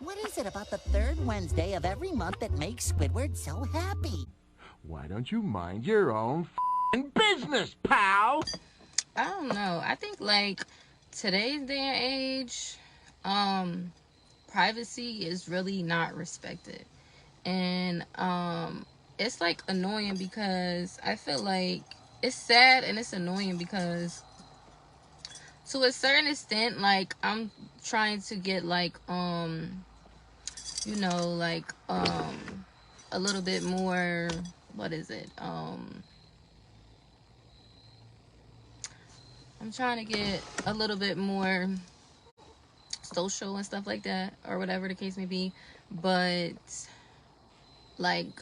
What is it about the third Wednesday of every month that makes Squidward so happy? Why don't you mind your own business, pal? I don't know. I think like today's day and age, privacy is really not respected. And it's like annoying because I feel like it's sad and it's annoying because to a certain extent, like I'm trying to get like like a little bit more, what is it? I'm trying to get a little bit more social and stuff like that, or whatever the case may be. But like,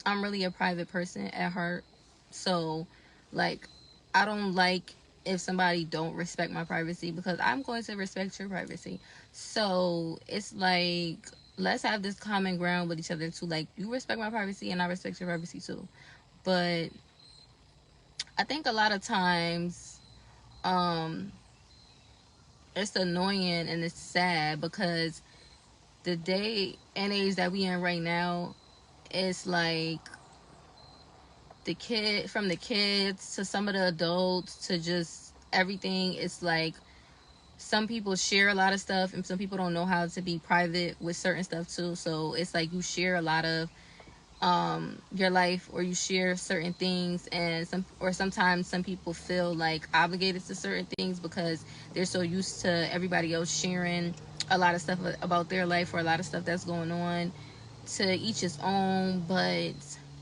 I'm really a private person at heart. So like, I don't like if somebody don't respect my privacy, because I'm going to respect your privacy. So it's like, let's have this common ground with each other too. Like, you respect my privacy and I respect your privacy too. But I think a lot of times, um it's annoying and it's sad because the day and age that we in right now, it's like the kids to some of the adults to just everything. It's like some people share a lot of stuff and some people don't know how to be private with certain stuff too. So it's like you share a lot of your life, or you share certain things, and sometimes some people feel like obligated to certain things because they're so used to everybody else sharing a lot of stuff about their life, or a lot of stuff that's going on. To each his own. But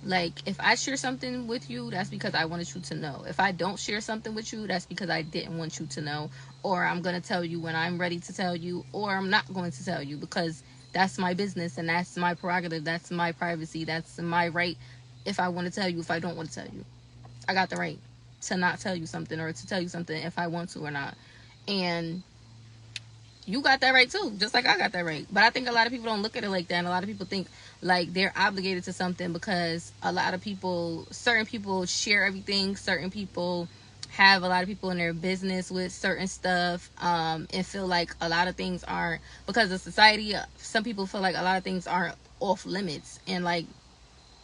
like, if I share something with you, that's because I wanted you to know. If I don't share something with you, that's because I didn't want you to know, or I'm going to tell you when I'm ready to tell you, or I'm not going to tell you, because that's my business and that's my prerogative, that's my privacy, that's my right. If I want to tell you, if I don't want to tell you, I got the right to not tell you something, or to tell you something if I want to or not. And you got that right too, just like I got that right. But I think a lot of people don't look at it like that, and a lot of people think like they're obligated to something because a lot of people, certain people share everything, certain people have a lot of people in their business with certain stuff, and feel like a lot of things aren't, because of society, some people feel like a lot of things aren't off limits. And like,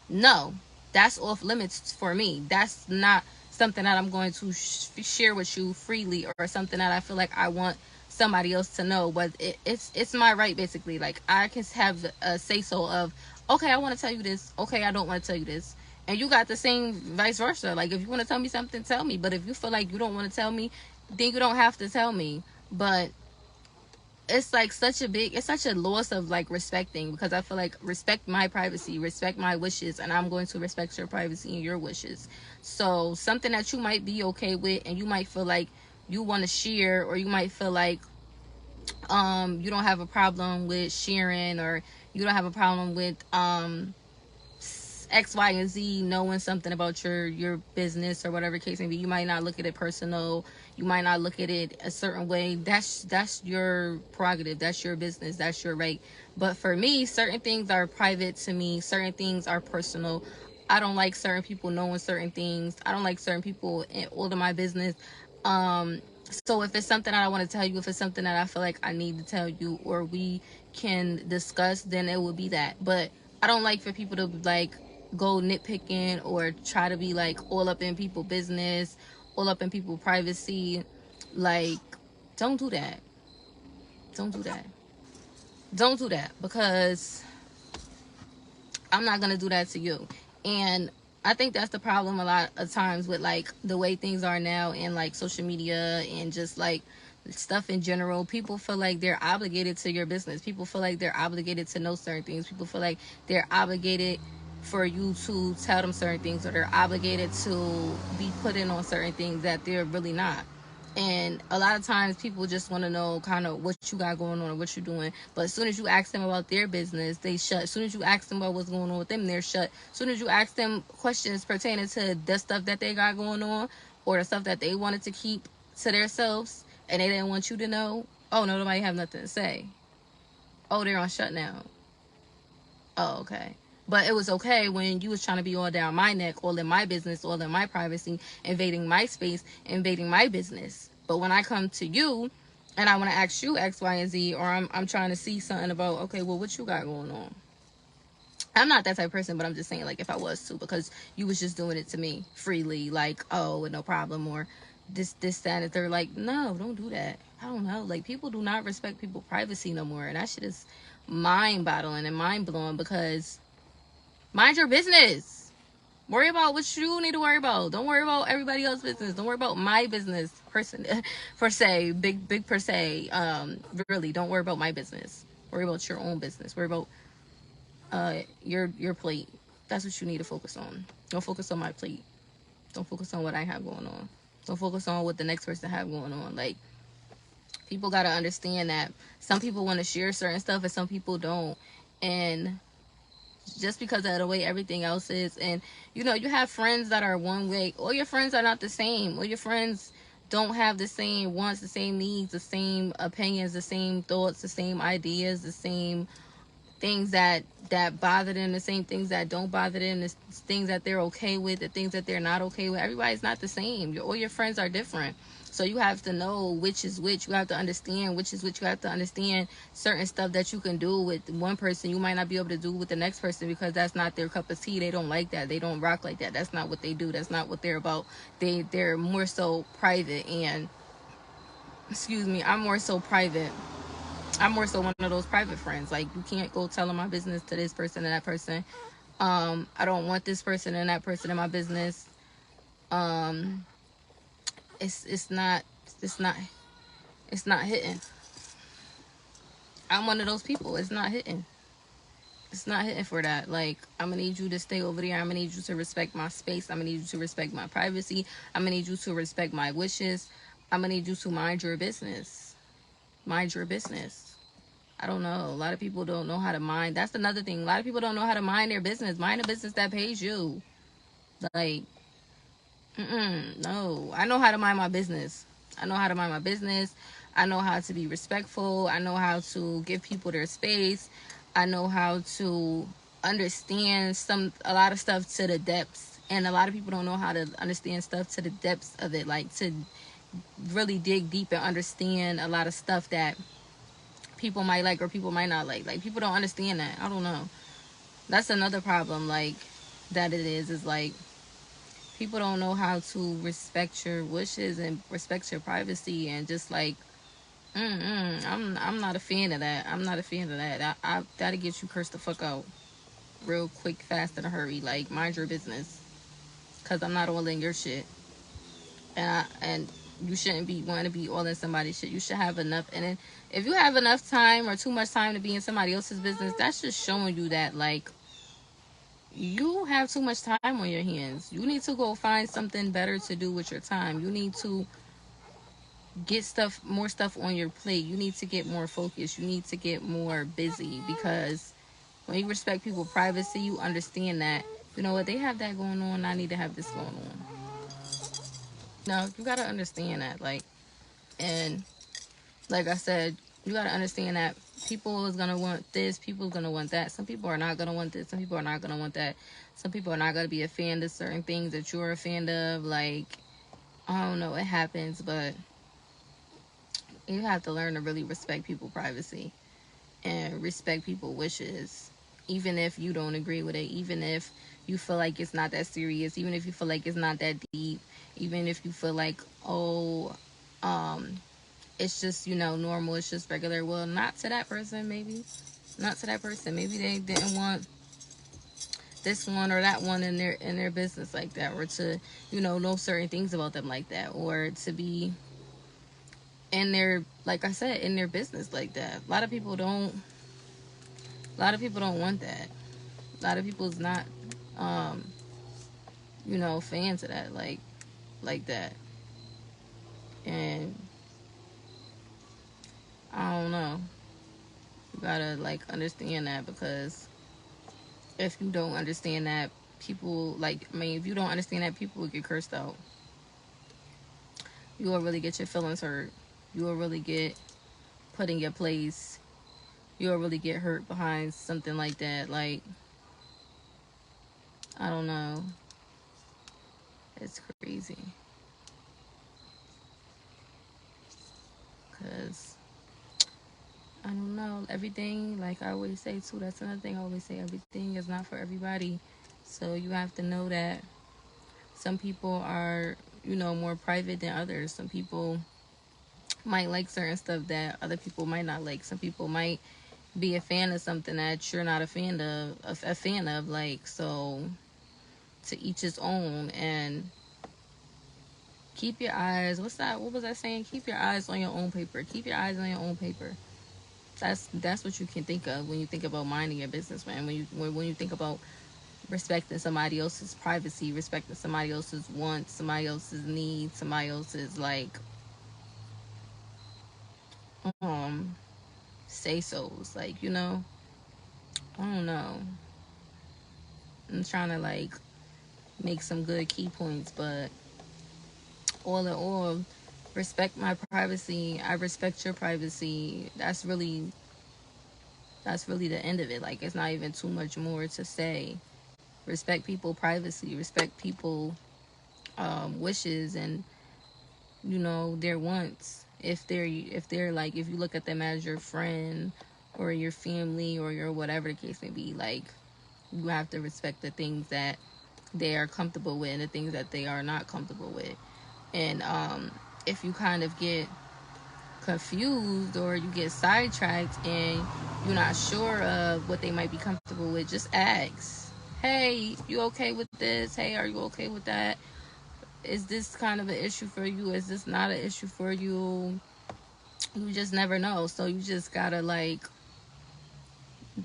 no, that's off limits for me. That's not something that I'm going to share with you freely, or something that I feel like I want somebody else to know. But it's my right, basically. Like, I can have a say so of, okay, I want to tell you this, okay, I don't want to tell you this. And you got the same vice versa. Like, if you want to tell me something, tell me. But if you feel like you don't want to tell me, then you don't have to tell me. But it's like it's such a loss of like respecting, because I feel like, respect my privacy, respect my wishes, and I'm going to respect your privacy and your wishes. So something that you might be okay with, and you might feel like you want to share, or you might feel like you don't have a problem with sharing, or you don't have a problem with X, Y, and Z knowing something about your business, or whatever case may be. You might not look at it personal. You might not look at it a certain way. That's your prerogative. That's your business. That's your right. But for me, certain things are private to me. Certain things are personal. I don't like certain people knowing certain things. I don't like certain people in all of my business. Um, so if it's something that I want to tell you, if it's something that I feel like I need to tell you, or we can discuss, then it would be that. But I don't like for people to like go nitpicking, or try to be like all up in people's business, all up in people's privacy. Like, don't do that. Don't do that. Don't do that, because I'm not gonna do that to you. And I think that's the problem a lot of times with like the way things are now, and like social media, and just like stuff in general. People feel like they're obligated to your business. People feel like they're obligated to know certain things. People feel like they're obligated for you to tell them certain things, or they're obligated to be put in on certain things that they're really not. And a lot of times people just want to know kind of what you got going on, or what you're doing. But as soon as you ask them about their business, they shut. As soon as you ask them about what's going on with them, they're shut. As soon as you ask them questions pertaining to the stuff that they got going on, or the stuff that they wanted to keep to themselves, and they didn't want you to know, oh, no, nobody have nothing to say. Oh, they're on shut now. Oh, okay. But it was okay when you was trying to be all down my neck, all in my business, all in my privacy, invading my space, invading my business. But when I come to you and I want to ask you X, Y, and Z, or I'm trying to see something about, okay, well, what you got going on? I'm not that type of person, but I'm just saying, like, if I was to, because you was just doing it to me freely, like, oh, with no problem, or this, that, and they're like, no, don't do that. I don't know. Like, people do not respect people's privacy no more. And that shit is mind-boggling and mind-blowing, because mind your business. Worry about what you need to worry about. Don't worry about everybody else's business. Don't worry about my business, person, per se, big per se. Really, don't worry about my business. Worry about your own business. Worry about your plate. That's what you need to focus on. Don't focus on my plate. Don't focus on what I have going on. Don't focus on what the next person have going on. Like, people gotta understand that some people want to share certain stuff and some people don't. And just because of the way everything else is, and you know, you have friends that are one way. All your friends are not the same. All your friends don't have the same wants, the same needs, the same opinions, the same thoughts, the same ideas, the same things that bother them, the same things that don't bother them, the things that they're okay with, the things that they're not okay with. Everybody's not the same. All your friends are different. So you have to know which is which. You have to understand which is which. You have to understand certain stuff that you can do with one person you might not be able to do with the next person, because that's not their cup of tea. They don't like that. They don't rock like that. That's not what they do. That's not what they're about. They're more so private. And excuse me, I'm more so private. I'm more so one of those private friends. Like, you can't go telling my business to this person and that person. I don't want this person and that person in my business. Um, it's not it's not it's not hitting. I'm one of those people. It's not hitting. It's not hitting for that. Like, I'm gonna need you to stay over there. I'm gonna need you to respect my space. I'm gonna need you to respect my privacy. I'm gonna need you to respect my wishes. I'm gonna need you to mind your business. Mind your business. I don't know. A lot of people don't know how to mind. That's another thing. A lot of people don't know how to mind their business. Mind a business that pays you. Like, no. I know how to mind my business. I know how to mind my business. I know how to be respectful. I know how to give people their space. I know how to understand a lot of stuff to the depths. And a lot of people don't know how to understand stuff to the depths of it. Like, to really dig deep and understand a lot of stuff that people might like or people might not like. Like, people don't understand that. I don't know. That's another problem, like, that it is like, people don't know how to respect your wishes and respect your privacy, and just like, I'm not a fan of that. I'm not a fan of that. I that'll get you cursed the fuck out real quick, fast, in a hurry. Like, mind your business, cause I'm not all in your shit, and you shouldn't be wanting to be all in somebody's shit. You should have enough. And then if you have enough time or too much time to be in somebody else's business, that's just showing you that, like, you have too much time on your hands. You need to go find something better to do with your time. You need to get more stuff on your plate. You need to get more focused. You need to get more busy, because when you respect people's privacy, you understand that, you know what, they have that going on, I need to have this going on. No, you gotta understand that, like, and like I said, you gotta understand that people is gonna want this, people is gonna want that. Some people are not gonna want this, some people are not gonna want that. Some people are not gonna be a fan of certain things that you're a fan of. Like, I don't know, it happens, but you have to learn to really respect people's privacy and respect people's wishes, even if you don't agree with it, even if you feel like it's not that serious, even if you feel like it's not that deep, even if you feel like, oh, um it's just, normal, it's just regular. Well, not to that person, maybe. Not to that person. Maybe they didn't want this one or that one in their business like that, or to, know certain things about them like that, or to be in their, like I said, in their business like that. A lot of people don't want that. A lot of people's not um, fans of that, like that. And I don't know. You gotta, like, understand that, because if you don't understand that, people, like, I mean, if you don't understand that, people will get cursed out. You will really get your feelings hurt. You will really get put in your place. You will really get hurt behind something like that. Like, I don't know. It's crazy. because I don't know, everything, like I always say too, that's another thing I always say, everything is not for everybody. So you have to know that some people are, more private than others. Some people might like certain stuff that other people might not like. Some people might be a fan of something that you're not a fan of, like, so to each his own. And keep your eyes, what was I saying, keep your eyes on your own paper. Keep your eyes on your own paper. That's what you can think of when you think about minding your business, man. When you think about respecting somebody else's privacy, respecting somebody else's wants, somebody else's needs, somebody else's, like, um say so's, like, I don't know. I'm trying to, like, make some good key points, but all in all, respect my privacy. I respect your privacy. That's really the end of it. Like, it's not even too much more to say. Respect people privacy. Respect people wishes and their wants. If they're like, if you look at them as your friend or your family or your whatever the case may be, like, you have to respect the things that they are comfortable with and the things that they are not comfortable with. And if you kind of get confused or you get sidetracked and you're not sure of what they might be comfortable with, just ask. Hey, you okay with this? Hey, are you okay with that? Is this kind of an issue for you? Is this not an issue for you? You just never know. So you just gotta, like,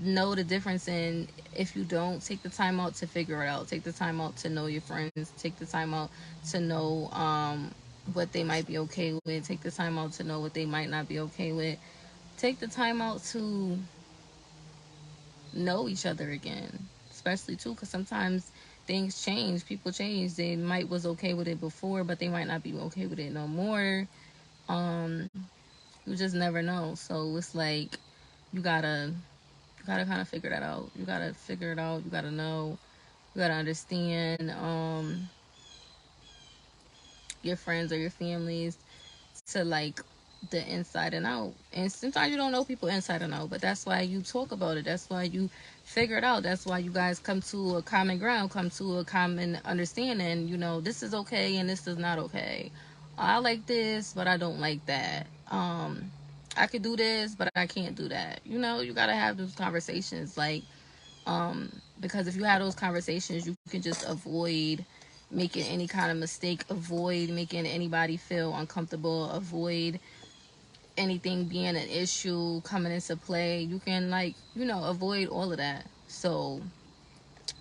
know the difference. And if you don't, take the time out to figure it out. Take the time out to know your friends. Take the time out to know what they might be okay with. Take the time out to know what they might not be okay with. Take the time out to know each other again, especially too, because sometimes things change, people change. They might was okay with it before, but they might not be okay with it no more. um you just never know. So it's like, you gotta kind of figure that out. You gotta figure it out. You gotta know. You gotta understand your friends or your families to, like, the inside and out. And sometimes you don't know people inside and out, but that's why you talk about it. That's why you figure it out. That's why you guys come to a common ground, come to a common understanding. This is okay and this is not okay. I like this, but I don't like that. I could do this, but I can't do that. You gotta have those conversations, like, because if you have those conversations, you can just avoid making any kind of mistake, avoid making anybody feel uncomfortable, avoid anything being an issue coming into play. You can, like, avoid all of that. So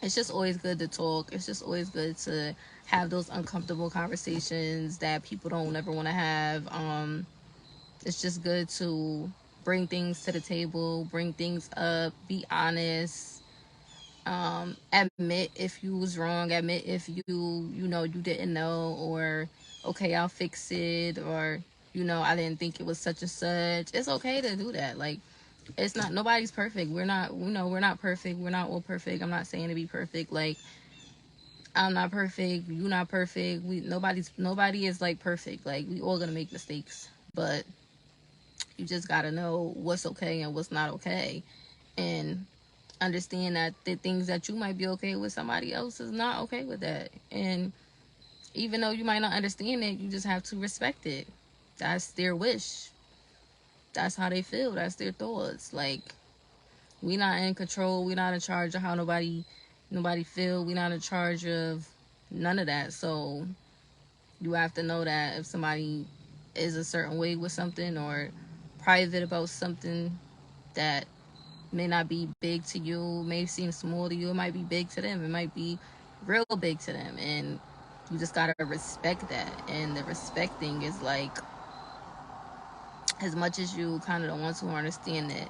it's just always good to talk. It's just always good to have those uncomfortable conversations that people don't ever want to have. It's just good to bring things to the table, bring things up, be honest, admit if you was wrong, admit if you didn't know, or okay, I'll fix it, or I didn't think it was such and such. It's okay to do that. Like, it's not, nobody's perfect. We're not, we're not perfect. We're not all perfect. I'm not saying to be perfect. Like, I'm not perfect, you're not perfect. Nobody is, like, perfect. Like, we all gonna make mistakes, but you just gotta know what's okay and what's not okay, and understand that the things that you might be okay with, somebody else is not okay with that. And even though you might not understand it, you just have to respect it. That's their wish. That's how they feel. That's their thoughts. Like, we not in control. We not in charge of how nobody feel. We not in charge of none of that. So you have to know that if somebody is a certain way with something or private about something that may not be big to you, may seem small to you, it might be big to them. It might be real big to them. And you just gotta respect that. And the respecting is like, as much as you kind of don't want to understand it,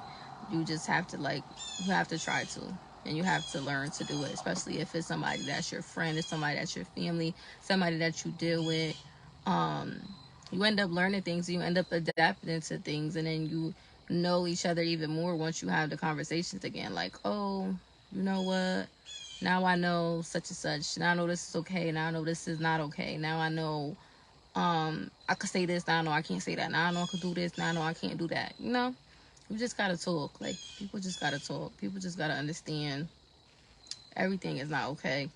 you just have to, like, you have to try to. And you have to learn to do it, especially if it's somebody that's your friend, it's somebody that's your family, somebody that you deal with. Um, you end up learning things, you end up adapting to things, and then you know each other even more once you have the conversations again. Like, oh, you know what? Now I know such and such. Now I know this is okay. Now I know this is not okay. Now I know I could say this, now I know I can't say that. Now I know I could do this, now I know I can't do that. You know, you just gotta talk. Like, people just gotta talk. People just gotta understand everything is not okay.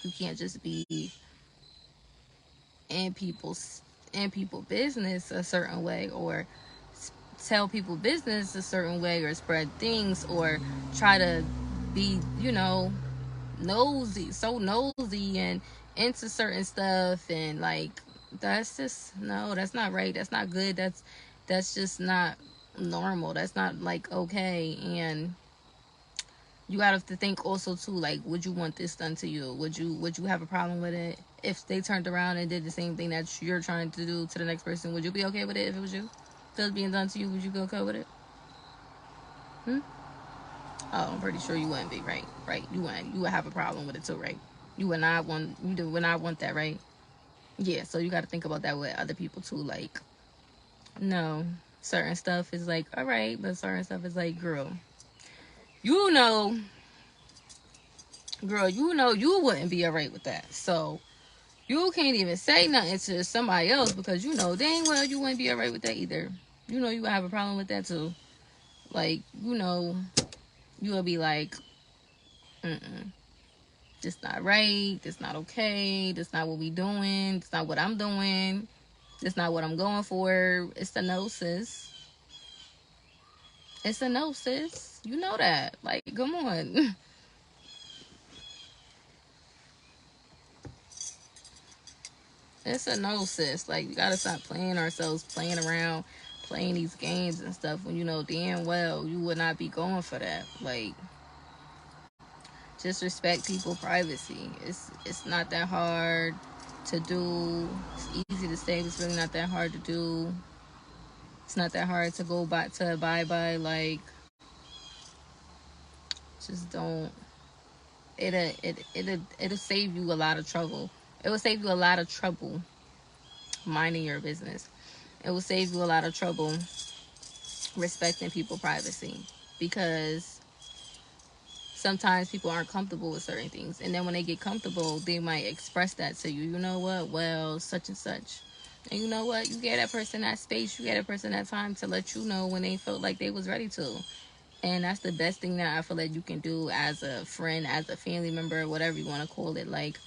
You can't just be in people's business a certain way, or tell people business a certain way, or spread things, or try to be, you know, nosy and into certain stuff, and like, that's just, no, that's not right, that's not good, that's just not normal, that's not like okay. And you gotta have to think also too, like, would you want this done to you? Would you have a problem with it if they turned around and did the same thing that you're trying to do to the next person? Would you be okay with it if it was you? If it was being done to you, would you be okay with it? Oh, I'm pretty sure you wouldn't be, right? Right. You would have a problem with it too, right? Would not want that, right? Yeah, so you gotta think about that with other people too. Like, no. Certain stuff is like, all right, but certain stuff is like, you know, you know you wouldn't be alright with that. So you can't even say nothing to somebody else, because you know dang well you wouldn't be alright with that either. You know you would have a problem with that too. Like, you know, you would be like, this not right, this not okay, this not what we doing, this not what I'm doing, this not what I'm going for. It's a no, sis. It's a no, sis. You know that. Like, come on. It's a no, sis. Like, we gotta stop playing ourselves, playing around, playing these games and stuff when you know damn well you would not be going for that. Like, just respect people's privacy. It's not that hard to do. It's easy to say, but it's really not that hard to do. It's not that hard to go back to abide by. Like, just don't. It'll save you a lot of trouble. It will save you a lot of trouble minding your business. It will save you a lot of trouble respecting people's privacy, because sometimes people aren't comfortable with certain things, and then when they get comfortable they might express that to you. You know what, well, such and such, and you know what, you get that person that space, you get that person that time to let you know when they felt like they was ready to. And that's the best thing that I feel like you can do as a friend, as a family member, whatever you want to call it. Like,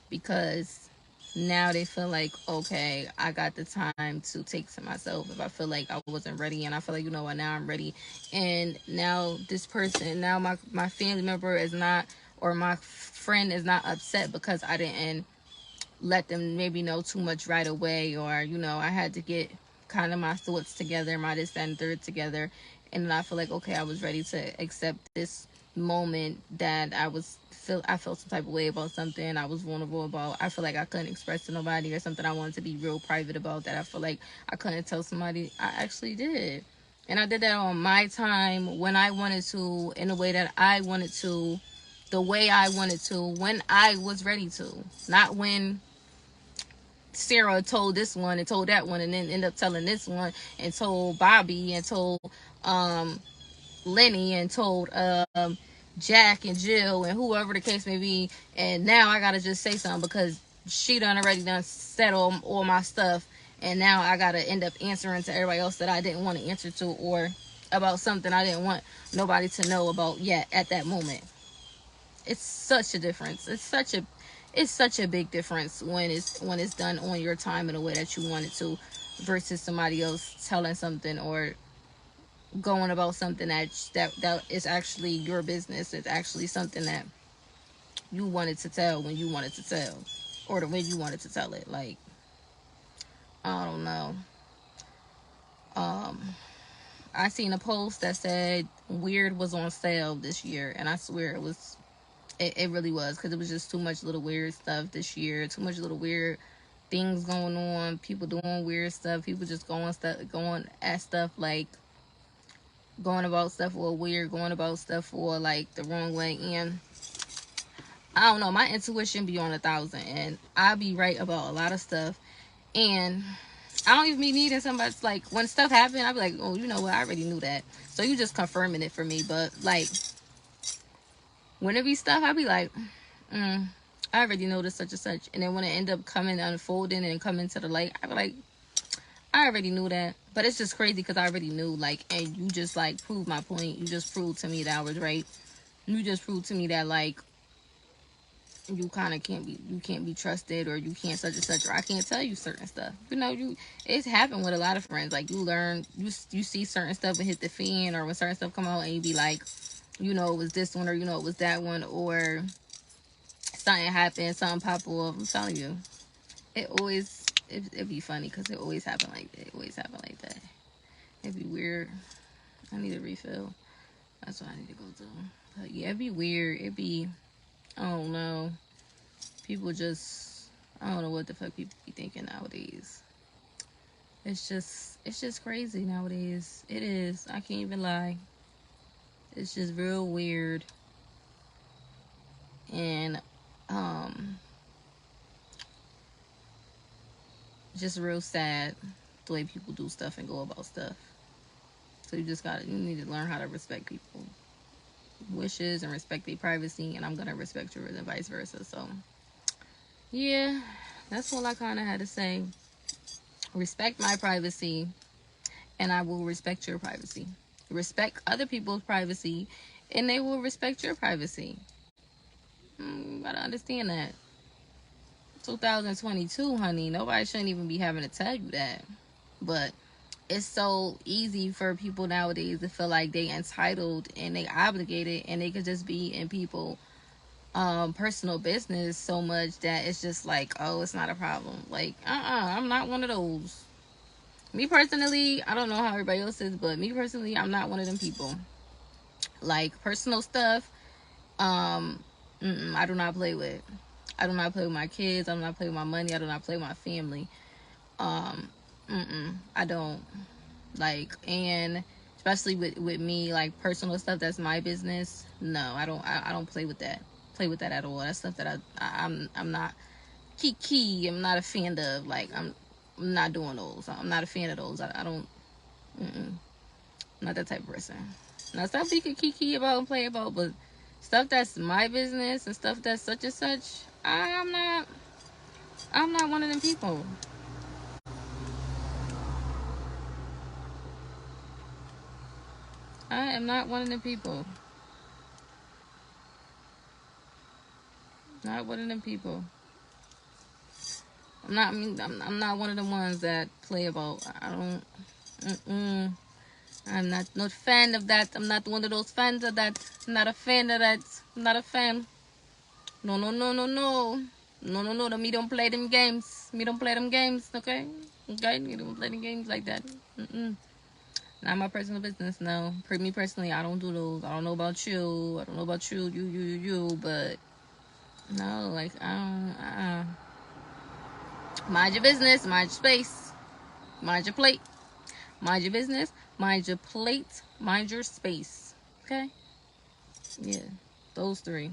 because now they feel like, okay, I got the time to take to myself if I feel like I wasn't ready, and I feel like, you know what, now I'm ready. And now this person, now my family member is not, or my friend is not upset because I didn't let them maybe know too much right away, or, you know, I had to get kind of my thoughts together, my this and third together, and then I feel like, okay, I was ready to accept this moment that I felt some type of way about something I was vulnerable about. I feel like I couldn't express to nobody, or something I wanted to be real private about that I feel like I couldn't tell somebody. I actually did. And I did that on my time, when I wanted to, in the way that I wanted to, the way I wanted to, when I was ready to. Not when Sarah told this one and told that one, and then end up telling this one and told Bobby and told um Lenny and told Jack and Jill and whoever the case may be, and now I gotta just say something because she done already done said all my stuff, and now I gotta end up answering to everybody else that I didn't want to answer to, or about something I didn't want nobody to know about yet at that moment. It's such a difference. It's such a big difference when it's done on your time in a way that you want it to, versus somebody else telling something or going about something that is actually your business. It's actually something that you wanted to tell when you wanted to tell, or the way you wanted to tell it. Like, I don't know. Um, I seen a post that said Weird was on sale this year, and I swear it was. It really was, because it was just too much little weird stuff this year. Too much little weird things going on. People doing weird stuff. People just going at stuff like, going about stuff for weird, going about stuff for like the wrong way. And I don't know, my intuition be on 1,000, and I be right about a lot of stuff. And I don't even be needing somebody to, like, when stuff happen, I be like, oh, you know what, I already knew that. So you just confirming it for me. But like, when it be stuff, I be like, I already know this such and such. And then when it end up coming, unfolding and coming to the light, I be like, I already knew that. But it's just crazy because I already knew, like, and you just, like, proved my point. You just proved to me that I was right. You just proved to me that, like, you kind of can't be trusted, or you can't such and such, or I can't tell you certain stuff. It's happened with a lot of friends. Like, you learn, you see certain stuff and hit the fan, or when certain stuff come out and you be like, it was this one, or it was that one, or something happened, something pop up. I'm telling you, it be funny because it always happen like that. It always happen like that. It'd be weird. I need a refill. That's what I need to go do. But yeah, it'd be weird. I don't know. People just, I don't know what the fuck people be thinking nowadays. It's just crazy nowadays. It is. I can't even lie. It's just real weird. And, just real sad the way people do stuff and go about stuff. So you need to learn how to respect people's wishes and respect their privacy, and I'm gonna respect yours and vice versa. So yeah, that's all I kind of had to say. Respect my privacy, and I will respect your privacy. Respect other people's privacy, and they will respect your privacy. You gotta understand that. 2022, honey. Nobody shouldn't even be having to tell you that. But it's so easy for people nowadays to feel like they entitled and they obligated, and they could just be in people personal business so much that it's just like, oh, it's not a problem. Like, I'm not one of those. Me personally, I don't know how everybody else is, but me personally, I'm not one of them people. Like, personal stuff, I do not play with. I do not play with my kids. I do not play with my money. I do not play with my family. I don't. Like, and especially with me, like, personal stuff that's my business. No, I don't play with that. Play with that at all. That's stuff that I'm not I'm not a fan of. Like, I'm not doing those. I'm not a fan of those. I don't. I'm not that type of person. Now, stuff you can kiki about and play about, but stuff that's my business and stuff that's such and such, I'm not one of them people. I am not one of them people. Not one of them people. I'm not one of the ones that play about. I don't. I'm not fan of that. I'm not one of those fans of that. I'm not a fan of that. I'm not a fan. No, no, no, no, no. No, no, no. Me don't play them games. Me don't play them games. Okay. Okay. Me don't play them games like that. Not my personal business. No. For me personally, I don't do those. I don't know about you. I don't know about you. You. But no, like, I don't. Mind your business. Mind your space. Mind your plate. Mind your business. Mind your plate. Mind your space. Okay? Yeah. Those three.